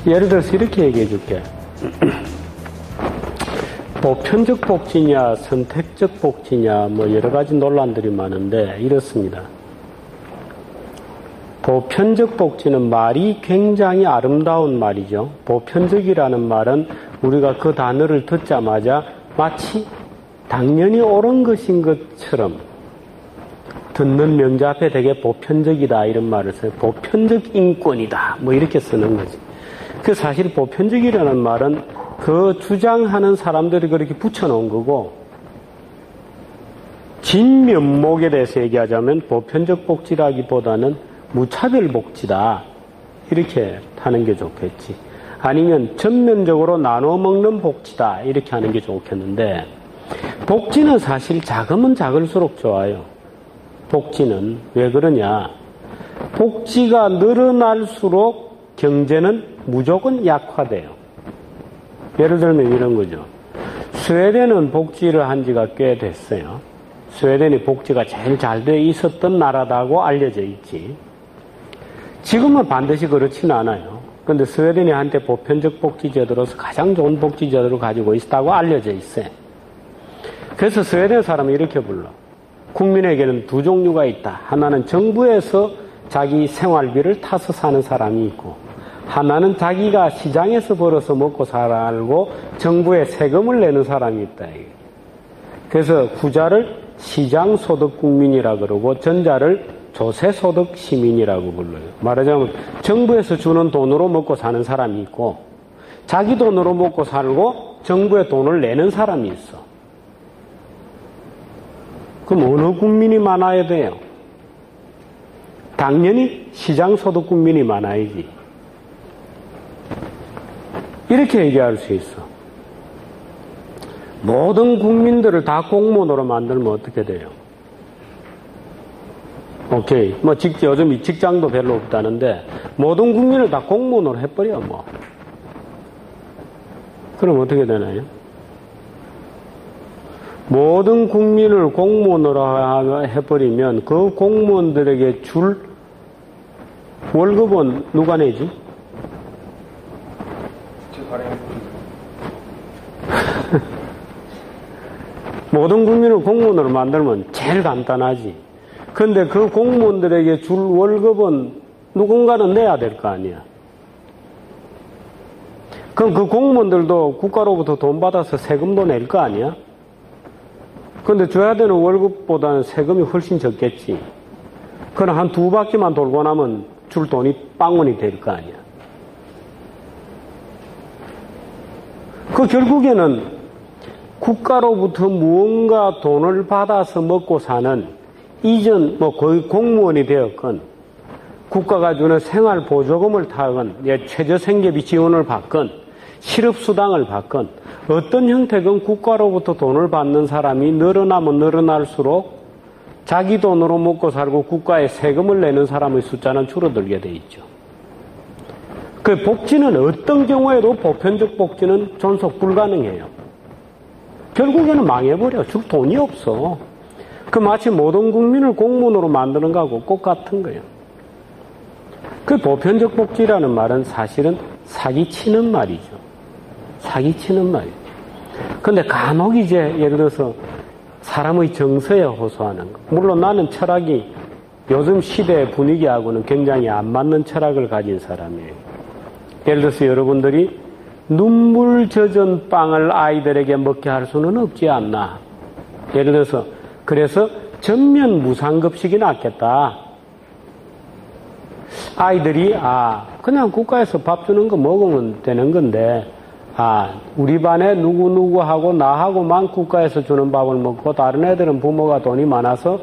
예를 들어서 이렇게 얘기해 줄게. 보편적 복지냐 선택적 복지냐 뭐 여러 가지 논란들이 많은데 이렇습니다. 보편적 복지는 말이 굉장히 아름다운 말이죠. 보편적이라는 말은 우리가 그 단어를 듣자마자 마치 당연히 옳은 것인 것처럼 듣는 명자 앞에 되게 보편적이다 이런 말을 써요. 보편적 인권이다 뭐 이렇게 쓰는 거지. 그 사실 보편적이라는 말은 그 주장하는 사람들이 그렇게 붙여놓은 거고, 진면목에 대해서 얘기하자면 보편적 복지라기보다는 무차별 복지다 이렇게 하는 게 좋겠지. 아니면 전면적으로 나눠 먹는 복지다 이렇게 하는 게 좋겠는데, 복지는 사실 작으면 작을수록 좋아요. 복지는 왜 그러냐? 복지가 늘어날수록 경제는 무조건 약화돼요. 예를 들면 이런 거죠. 스웨덴은 복지를 한 지가 꽤 됐어요. 스웨덴이 복지가 제일 잘 돼 있었던 나라다고 알려져 있지. 지금은 반드시 그렇지는 않아요. 그런데 스웨덴이 한때 보편적 복지제도로서 가장 좋은 복지제도를 가지고 있다고 알려져 있어요. 그래서 스웨덴 사람은 이렇게 불러. 국민에게는 두 종류가 있다. 하나는 정부에서 자기 생활비를 타서 사는 사람이 있고, 하나는 자기가 시장에서 벌어서 먹고 살고 정부에 세금을 내는 사람이 있다. 그래서 후자를 시장소득 국민이라 그러고 전자를 조세소득 시민이라고 불러요. 말하자면 정부에서 주는 돈으로 먹고 사는 사람이 있고, 자기 돈으로 먹고 살고 정부에 돈을 내는 사람이 있어. 그럼 어느 국민이 많아야 돼요? 당연히 시장소득 국민이 많아야지. 이렇게 얘기할 수 있어. 모든 국민들을 다 공무원으로 만들면 어떻게 돼요? 오케이. 뭐, 요즘 직장도 별로 없다는데, 모든 국민을 다 공무원으로 해버려, 뭐. 그럼 어떻게 되나요? 모든 국민을 공무원으로 해버리면 그 공무원들에게 줄 월급은 누가 내지? 모든 국민을 공무원으로 만들면 제일 간단하지. 근데 그 공무원들에게 줄 월급은 누군가는 내야 될 거 아니야. 그럼 그 공무원들도 국가로부터 돈 받아서 세금도 낼 거 아니야? 근데 줘야 되는 월급보다는 세금이 훨씬 적겠지. 그럼 한 두 바퀴만 돌고 나면 줄 돈이 빵원이 될 거 아니야. 그 결국에는 국가로부터 무언가 돈을 받아서 먹고 사는 이전 뭐 거의 공무원이 되었건 국가가 주는 생활보조금을 타건 최저생계비 지원을 받건 실업수당을 받건 어떤 형태건 국가로부터 돈을 받는 사람이 늘어나면 늘어날수록 자기 돈으로 먹고 살고 국가에 세금을 내는 사람의 숫자는 줄어들게 돼 있죠. 그 복지는 어떤 경우에도 보편적 복지는 존속 불가능해요. 결국에는 망해버려. 줄 돈이 없어. 그 마치 모든 국민을 공무원으로 만드는 거하고 똑같은 거예요. 그 보편적 복지라는 말은 사실은 사기치는 말이죠. 사기치는 말이죠. 근데 간혹 이제 예를 들어서 사람의 정서에 호소하는 거. 물론 나는 철학이 요즘 시대의 분위기하고는 굉장히 안 맞는 철학을 가진 사람이에요. 예를 들어서 여러분들이 눈물 젖은 빵을 아이들에게 먹게 할 수는 없지 않나. 예를 들어서 그래서 전면 무상급식이 낫겠다. 아이들이 그냥 국가에서 밥 주는 거 먹으면 되는 건데 우리 반에 누구누구하고 나하고만 국가에서 주는 밥을 먹고 다른 애들은 부모가 돈이 많아서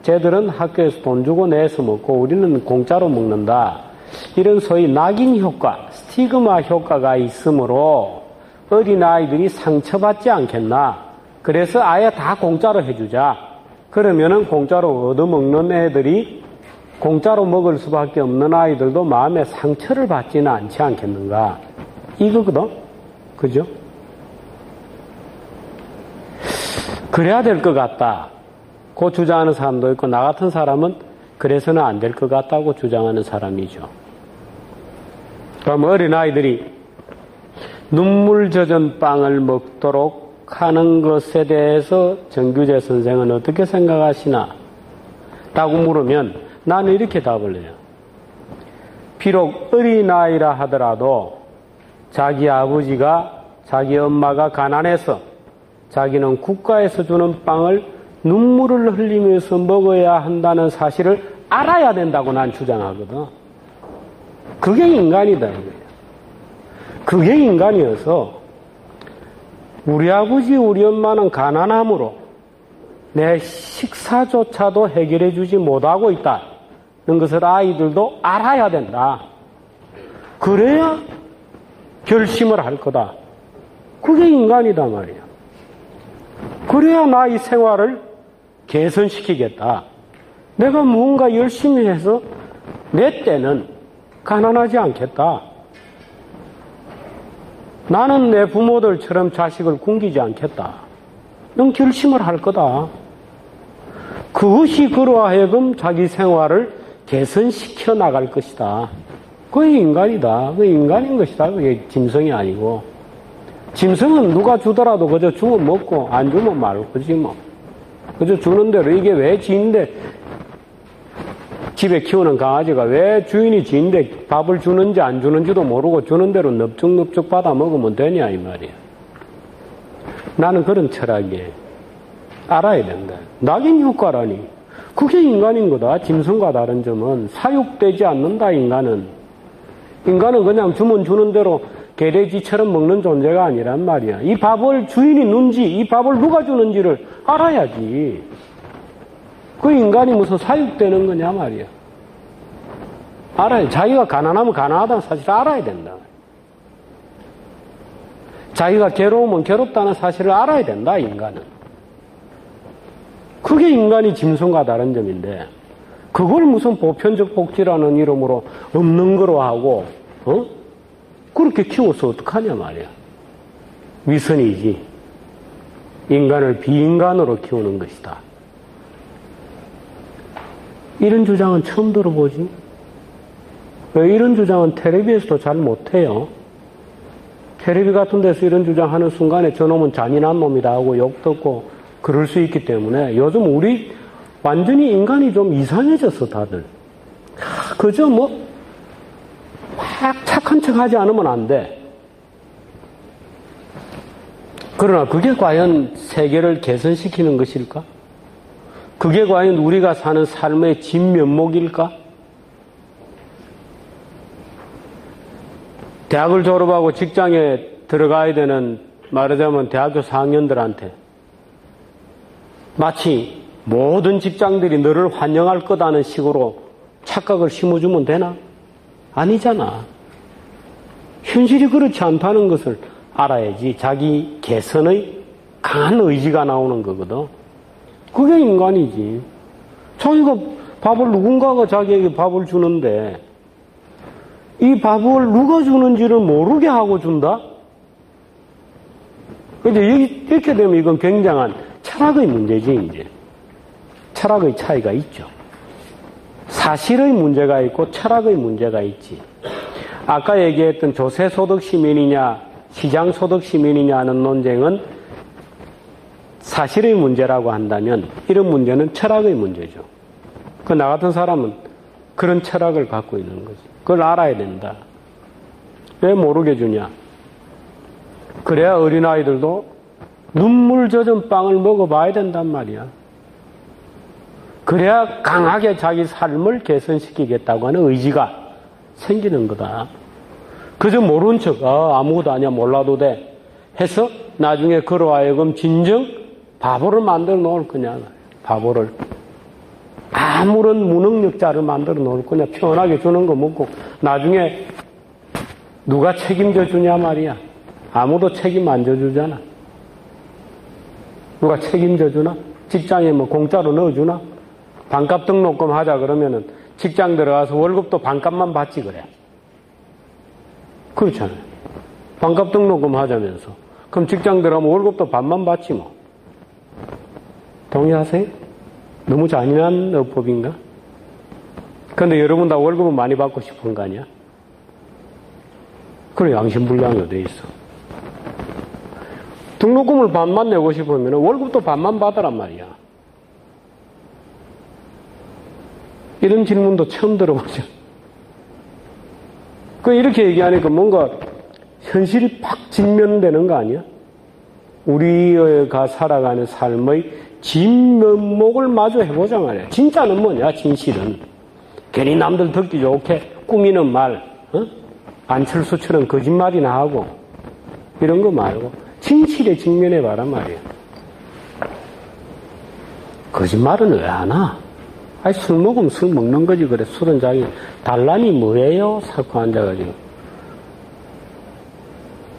쟤들은 학교에서 돈 주고 내서 먹고 우리는 공짜로 먹는다. 이런 소위 낙인 효과, 스티그마 효과가 있으므로 어린아이들이 상처받지 않겠나. 그래서 아예 다 공짜로 해주자. 그러면은 공짜로 얻어먹는 애들이 공짜로 먹을 수밖에 없는 아이들도 마음에 상처를 받지는 않지 않겠는가. 이거거든. 그죠? 그래야 될 것 같다. 그 주장하는 사람도 있고 나 같은 사람은 그래서는 안 될 것 같다고 주장하는 사람이죠. 그럼 어린아이들이 눈물 젖은 빵을 먹도록 하는 것에 대해서 정규재 선생은 어떻게 생각하시나? 라고 물으면 나는 이렇게 답을 해요. 비록 어린아이라 하더라도 자기 아버지가, 자기 엄마가 가난해서 자기는 국가에서 주는 빵을 눈물을 흘리면서 먹어야 한다는 사실을 알아야 된다고 난 주장하거든. 그게 인간이다, 이거예요. 그게 인간이어서 우리 아버지, 우리 엄마는 가난함으로 내 식사조차도 해결해 주지 못하고 있다는 것을 아이들도 알아야 된다. 그래야 결심을 할 거다. 그게 인간이다 말이야. 그래야 나 이 생활을 개선시키겠다. 내가 무언가 열심히 해서 내 때는 가난하지 않겠다. 나는 내 부모들처럼 자식을 굶기지 않겠다. 넌 결심을 할 거다. 그것이 그로 하여금 자기 생활을 개선시켜 나갈 것이다. 그게 인간이다. 그게 인간인 것이다. 그게 짐승이 아니고. 짐승은 누가 주더라도 그저 주면 먹고 안 주면 말고지 뭐. 그저 주는 대로 이게 왜 지인데 집에 키우는 강아지가 왜 주인이 지인데 밥을 주는지 안 주는지도 모르고 주는 대로 넙죽넙죽 받아 먹으면 되냐 이 말이야. 나는 그런 철학이 알아야 된다. 낙인 효과라니. 그게 인간인 거다. 짐승과 다른 점은 사육되지 않는다 인간은. 인간은 그냥 주면 주는 대로 개돼지처럼 먹는 존재가 아니란 말이야. 이 밥을 주인이 누는지 이 밥을 누가 주는지를 알아야지. 그 인간이 무슨 사육되는 거냐 말이야. 알아야. 자기가 가난하면 가난하다는 사실을 알아야 된다. 자기가 괴로우면 괴롭다는 사실을 알아야 된다 인간은. 그게 인간이 짐승과 다른 점인데 그걸 무슨 보편적 복지라는 이름으로 없는 거로 하고 그렇게 키워서 어떡하냐 말이야. 위선이지. 인간을 비인간으로 키우는 것이다. 이런 주장은 처음 들어보지? 왜 이런 주장은 텔레비에서도 잘 못해요? 텔레비 같은 데서 이런 주장하는 순간에 저놈은 잔인한 놈이다 하고 욕 듣고 그럴 수 있기 때문에 요즘 우리 완전히 인간이 좀 이상해졌어 다들. 그저 뭐 막 착한 척 하지 않으면 안 돼. 그러나 그게 과연 세계를 개선시키는 것일까? 그게 과연 우리가 사는 삶의 진면목일까? 대학을 졸업하고 직장에 들어가야 되는 말하자면 대학교 4학년들한테 마치 모든 직장들이 너를 환영할 거다는 식으로 착각을 심어주면 되나? 아니잖아. 현실이 그렇지 않다는 것을 알아야지 자기 개선의 강한 의지가 나오는 거거든. 그게 인간이지. 자기가 밥을 누군가가 자기에게 밥을 주는데 이 밥을 누가 주는지를 모르게 하고 준다? 근데 이렇게 되면 이건 굉장한 철학의 문제지, 이제. 철학의 차이가 있죠. 사실의 문제가 있고 철학의 문제가 있지. 아까 얘기했던 조세소득 시민이냐 시장소득 시민이냐 하는 논쟁은 사실의 문제라고 한다면 이런 문제는 철학의 문제죠. 나 같은 사람은 그런 철학을 갖고 있는 거지. 그걸 알아야 된다. 왜 모르게 주냐? 그래야 어린아이들도 눈물 젖은 빵을 먹어봐야 된단 말이야. 그래야 강하게 자기 삶을 개선시키겠다고 하는 의지가 생기는 거다. 그저 모른 척, 아무것도 아니야, 몰라도 돼. 해서 나중에 그로 하여금 진정 바보를 만들어 놓을 거냐. 바보를. 아무런 무능력자를 만들어 놓을 거냐. 편하게 주는 거 먹고 나중에 누가 책임져 주냐 말이야. 아무도 책임 안 져주잖아. 누가 책임져 주나? 직장에 뭐 공짜로 넣어주나? 반값 등록금 하자 그러면은 직장 들어가서 월급도 반값만 받지 그래. 그렇잖아요. 반값 등록금 하자면서. 그럼 직장 들어가면 월급도 반만 받지 뭐. 동의하세요? 너무 잔인한 어법인가? 근데 여러분 다 월급은 많이 받고 싶은 거 아니야? 그래, 양심불량이 어디 있어. 등록금을 반만 내고 싶으면 월급도 반만 받으란 말이야. 이런 질문도 처음 들어보죠. 이렇게 얘기하니까 뭔가 현실이 팍 직면되는 거 아니야? 우리가 살아가는 삶의 진면목을 마저 해보자 말이야. 진짜는 뭐냐, 진실은. 괜히 남들 듣기 좋게 꾸미는 말, 안철수처럼 거짓말이나 하고, 이런 거 말고, 진실에 직면해봐란 말이야. 거짓말은 왜 하나? 아니, 술 먹으면 술 먹는 거지, 그래. 술은 자기, 단란이 뭐예요? 사고 앉아가지고.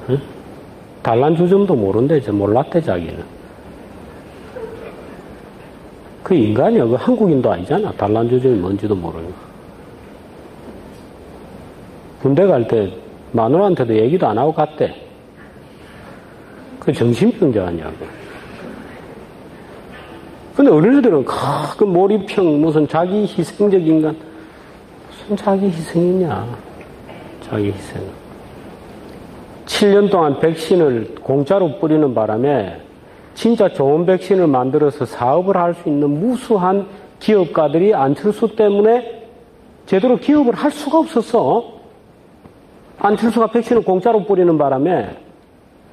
응? 단란 주점도 모른대, 몰랐대, 자기는. 그 인간이야. 그 한국인도 아니잖아. 단란 주점이 뭔지도 모르고. 군대 갈 때 마누라한테도 얘기도 안 하고 갔대. 그 정신병자 아니냐고. 근데 어린이들은 그 몰입형 무슨 자기 희생적 인간 무슨 자기 희생이냐. 자기 희생. 7년 동안 백신을 공짜로 뿌리는 바람에 진짜 좋은 백신을 만들어서 사업을 할 수 있는 무수한 기업가들이 안철수 때문에 제대로 기업을 할 수가 없었어. 안철수가 백신을 공짜로 뿌리는 바람에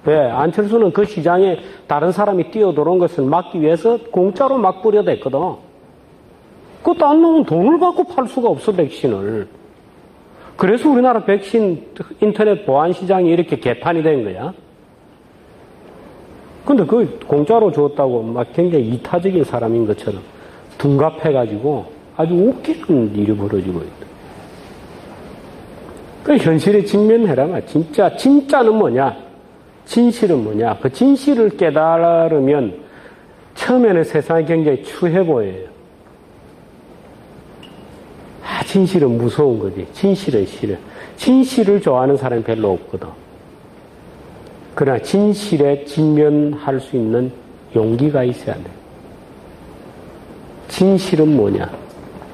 왜? 안철수는 그 시장에 다른 사람이 뛰어들어온 것을 막기 위해서 공짜로 막 뿌려댔거든. 그것도 안 나오면 돈을 받고 팔 수가 없어, 백신을. 그래서 우리나라 백신 인터넷 보안 시장이 이렇게 개판이 된 거야. 근데 그 공짜로 줬다고 막 굉장히 이타적인 사람인 것처럼 둔갑해가지고 아주 웃기는 일이 벌어지고 있다. 그 현실에 직면해라. 진짜는 뭐냐? 진실은 뭐냐? 그 진실을 깨달으면 처음에는 세상이 굉장히 추해 보여요. 진실은 무서운 거지. 진실은 싫어. 진실을 좋아하는 사람이 별로 없거든. 그러나 진실에 직면할 수 있는 용기가 있어야 돼. 진실은 뭐냐?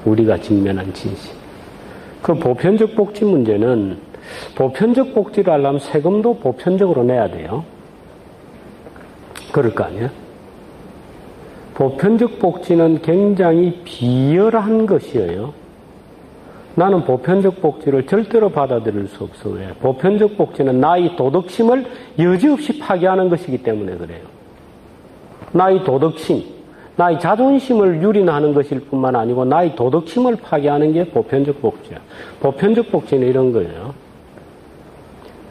우리가 직면한 진실. 그 보편적 복지 문제는 보편적 복지를 하려면 세금도 보편적으로 내야 돼요. 그럴 거 아니야? 보편적 복지는 굉장히 비열한 것이에요. 나는 보편적 복지를 절대로 받아들일 수 없어. 왜? 보편적 복지는 나의 도덕심을 여지없이 파괴하는 것이기 때문에 그래요. 나의 도덕심, 나의 자존심을 유린하는 것일 뿐만 아니고 나의 도덕심을 파괴하는 게 보편적 복지야. 보편적 복지는 이런 거예요.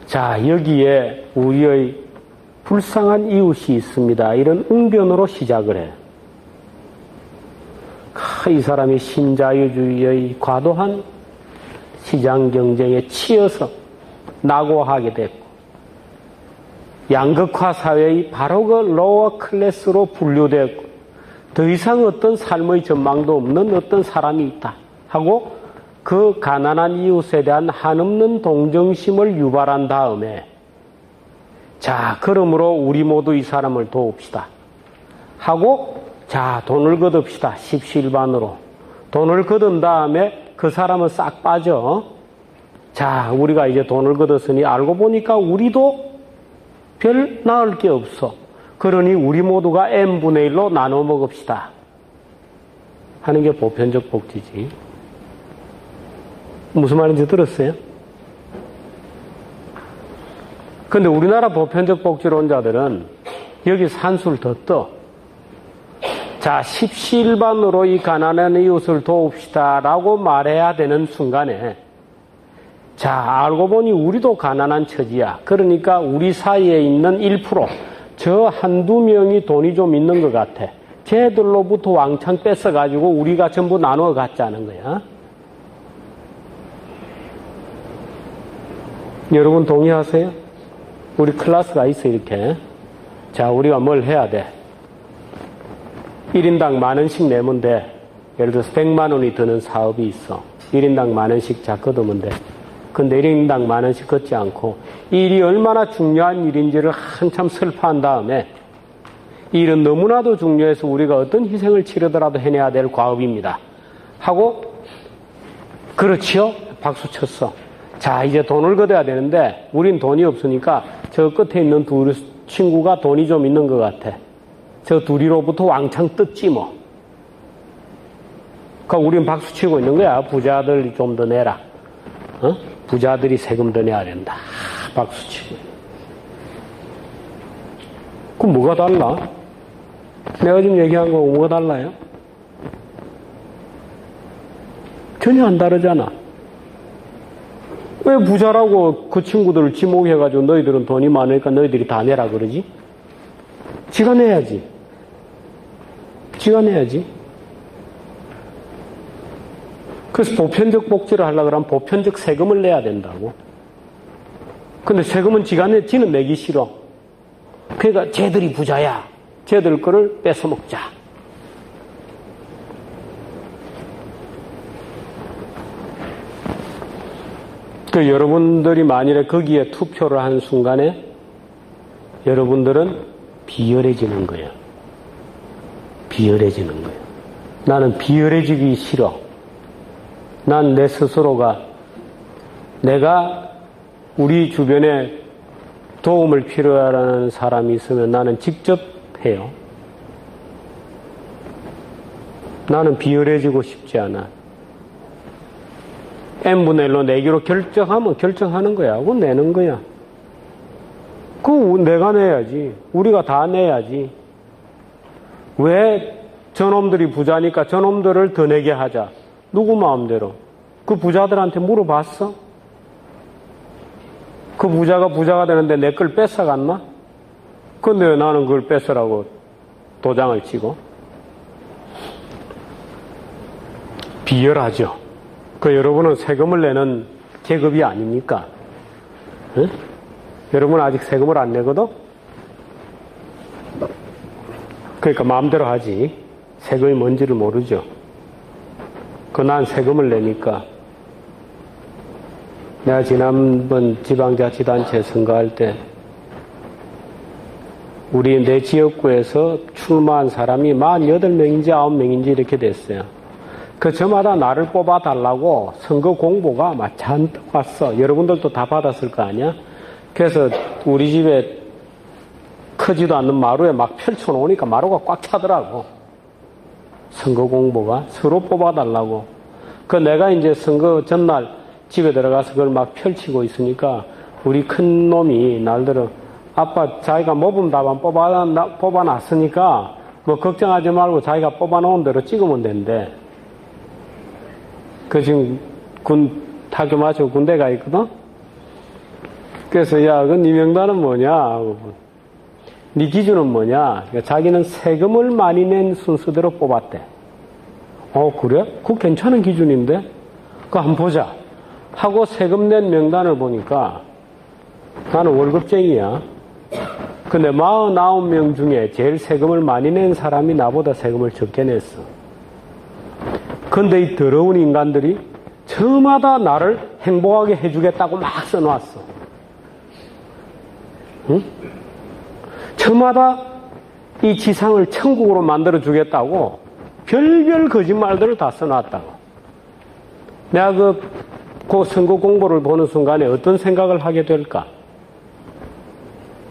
자, 여기에 우리의 불쌍한 이웃이 있습니다. 이런 웅변으로 시작을 해. 이 사람이 신자유주의의 과도한 시장 경쟁에 치여서 낙오하게 됐고, 양극화 사회의 바로 그 로어 클래스로 분류되었고, 더 이상 어떤 삶의 전망도 없는 어떤 사람이 있다 하고 그 가난한 이웃에 대한 한없는 동정심을 유발한 다음에, 자, 그러므로 우리 모두 이 사람을 도웁시다 하고, 자, 돈을 걷읍시다. 십시일반으로. 돈을 걷은 다음에 그 사람은 싹 빠져. 자, 우리가 이제 돈을 걷었으니 알고 보니까 우리도 별 나을 게 없어. 그러니 우리 모두가 n분의 1로 나눠 먹읍시다 하는 게 보편적 복지지. 무슨 말인지 들었어요? 근데 우리나라 보편적 복지론자들은 여기 산술 더 떠. 자, 십시일반으로 이 가난한 이웃을 도웁시다 라고 말해야 되는 순간에, 자, 알고 보니 우리도 가난한 처지야. 그러니까 우리 사이에 있는 1%, 저 한두 명이 돈이 좀 있는 것 같아. 쟤들로부터 왕창 뺏어가지고 우리가 전부 나누어 갖자는 거야. 여러분 동의하세요? 우리 클래스가 있어, 이렇게. 자, 우리가 뭘 해야 돼? 1인당 10,000원씩 내면 돼. 예를 들어서 100만 원이 드는 사업이 있어. 1인당 10,000원씩 자 걷으면 돼. 근데 1인당 10,000원씩 걷지 않고 이 일이 얼마나 중요한 일인지를 한참 설파한 다음에, 이 일은 너무나도 중요해서 우리가 어떤 희생을 치르더라도 해내야 될 과업입니다 하고, 그렇지요? 박수 쳤어. 자, 이제 돈을 걷어야 되는데 우린 돈이 없으니까 저 끝에 있는 두 친구가 돈이 좀 있는 것 같아. 저 둘이로부터 왕창 뜯지 뭐. 그러니까 우린 박수치고 있는 거야. 부자들 좀 더 내라. 어? 부자들이 세금 더 내야 된다. 박수치고. 그럼 뭐가 달라? 내가 지금 얘기한 거 뭐가 달라요? 전혀 안 다르잖아. 왜 부자라고 그 친구들을 지목해가지고 너희들은 돈이 많으니까 너희들이 다 내라 그러지? 지가 내야지. 지가 내야지. 그래서 보편적 복지를 하려고 하면 보편적 세금을 내야 된다고. 근데 세금은 지는 내기 싫어. 그러니까 쟤들이 부자야. 쟤들 거를 뺏어먹자. 그 여러분들이 만일에 거기에 투표를 한 순간에 여러분들은 비열해지는 거예요. 비열해지는 거예요. 나는 비열해지기 싫어. 난 내 스스로가 내가 우리 주변에 도움을 필요하는 사람이 있으면 나는 직접 해요. 나는 비열해지고 싶지 않아. n분의 1로 내기로 결정하면 결정하는 거야. 그거 내는 거야. 그거 내가 내야지. 우리가 다 내야지. 왜 저놈들이 부자니까 저놈들을 더 내게 하자. 누구 마음대로. 그 부자들한테 물어봤어? 그 부자가 되는데 내 걸 뺏어갔나? 근데 왜 나는 그걸 뺏으라고 도장을 치고? 비열하죠. 그 여러분은 세금을 내는 계급이 아닙니까? 응? 여러분은 아직 세금을 안 내거든? 그러니까 마음대로 하지. 세금이 뭔지를 모르죠. 난 세금을 내니까. 내가 지난번 지방자치단체 선거할 때 우리 내 지역구에서 출마한 사람이 48명인지 9명인지 이렇게 됐어요. 그 저마다 나를 뽑아달라고 선거 공보가 막 잔뜩 왔어. 여러분들도 다 받았을 거 아니야? 그래서 우리 집에 크지도 않는 마루에 막 펼쳐놓으니까 마루가 꽉 차더라고. 선거 공보가 서로 뽑아달라고. 그 내가 이제 선거 전날 집에 들어가서 그걸 막 펼치고 있으니까 우리 큰 놈이 날들어 아빠 자기가 모범 답안 뽑아놨으니까 뭐 걱정하지 말고 자기가 뽑아놓은 대로 찍으면 된대. 그 지금 학교 마치고 군대 가 있거든? 그래서 야, 네 명단은 뭐냐? 네 기준은 뭐냐? 그러니까 자기는 세금을 많이 낸 순서대로 뽑았대. 그래? 그거 괜찮은 기준인데? 그거 한번 보자. 하고 세금 낸 명단을 보니까 나는 월급쟁이야. 근데 49명 중에 제일 세금을 많이 낸 사람이 나보다 세금을 적게 냈어. 근데 이 더러운 인간들이 저마다 나를 행복하게 해주겠다고 막 써놨어. 응? 저마다 이 지상을 천국으로 만들어주겠다고 별별 거짓말들을 다 써놨다고. 내가 그 선거 공보를 보는 순간에 어떤 생각을 하게 될까?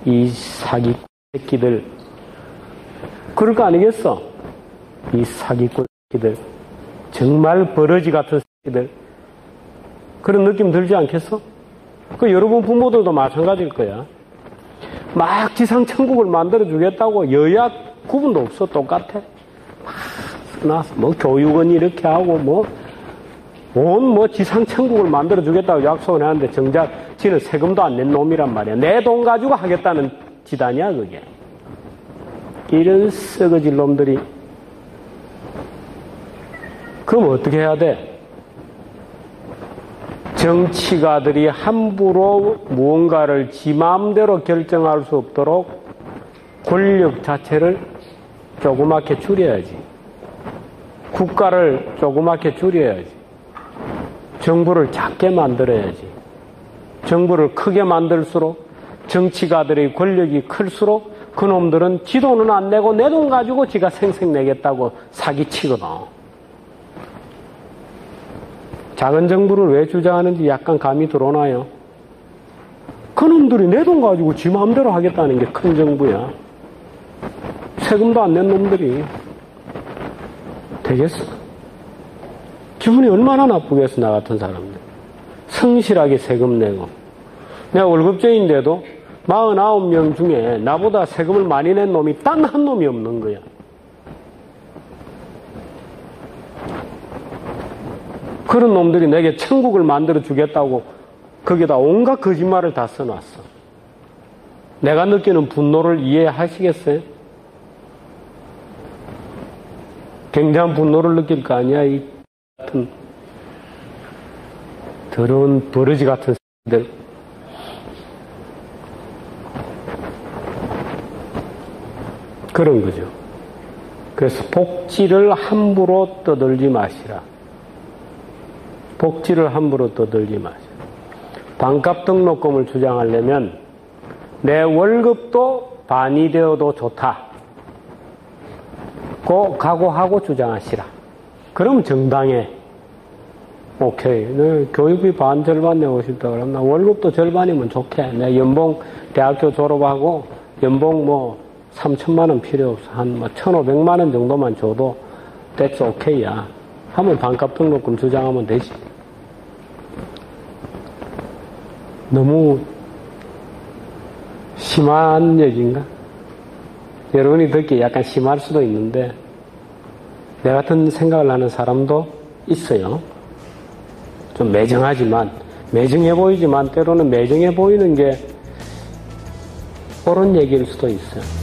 이 사기꾼 새끼들. 그럴 거 아니겠어? 이 사기꾼 새끼들. 정말 버러지 같은 새끼들. 그런 느낌 들지 않겠어? 여러분 부모들도 마찬가지일 거야. 막 지상 천국을 만들어주겠다고 여야 구분도 없어. 똑같아. 막 뭐 교육은 이렇게 하고 온 지상 천국을 만들어주겠다고 약속을 하는데 정작 지는 세금도 안 낸 놈이란 말이야. 내 돈 가지고 하겠다는 지단이야 그게. 이런 썩어질 놈들이. 그럼 어떻게 해야 돼? 정치가들이 함부로 무언가를 지 마음대로 결정할 수 없도록 권력 자체를 조그맣게 줄여야지. 국가를 조그맣게 줄여야지. 정부를 작게 만들어야지. 정부를 크게 만들수록 정치가들의 권력이 클수록 그놈들은 지 돈은 안 내고 내 돈 가지고 지가 생색내겠다고 사기치거든. 작은 정부를 왜 주장하는지 약간 감이 들어오나요? 그놈들이 내 돈 가지고 지 마음대로 하겠다는 게 큰 정부야. 세금도 안 낸 놈들이 되겠어? 기분이 얼마나 나쁘겠어, 나 같은 사람들. 성실하게 세금 내고. 내가 월급쟁인데도 49명 중에 나보다 세금을 많이 낸 놈이 단 한 놈이 없는 거야. 그런 놈들이 내게 천국을 만들어 주겠다고 거기다 온갖 거짓말을 다 써놨어. 내가 느끼는 분노를 이해하시겠어요? 굉장한 분노를 느낄 거 아니야, 이 같은 더러운 버러지 같은 새들. 그런 거죠. 그래서 복지를 함부로 떠들지 마시라. 복지를 함부로 떠들지 마시라. 반값 등록금을 주장하려면 내 월급도 반이 되어도 좋다. 고 각오하고 주장하시라. 그럼 정당해. 오케이. 내 교육비 반 절반 내고 싶다 그러면 나 월급도 절반이면 좋게. 내 연봉 대학교 졸업하고 연봉 뭐 3천만 원 필요 없어. 한 뭐 1,500만 원 정도만 줘도 that's okay야. 하면 반값 등록금 주장하면 되지. 너무 심한 얘기인가? 여러분이 듣기에 약간 심할 수도 있는데 내 같은 생각을 하는 사람도 있어요. 좀 매정하지만 매정해 보이지만 때로는 매정해 보이는 게 옳은 얘기일 수도 있어요.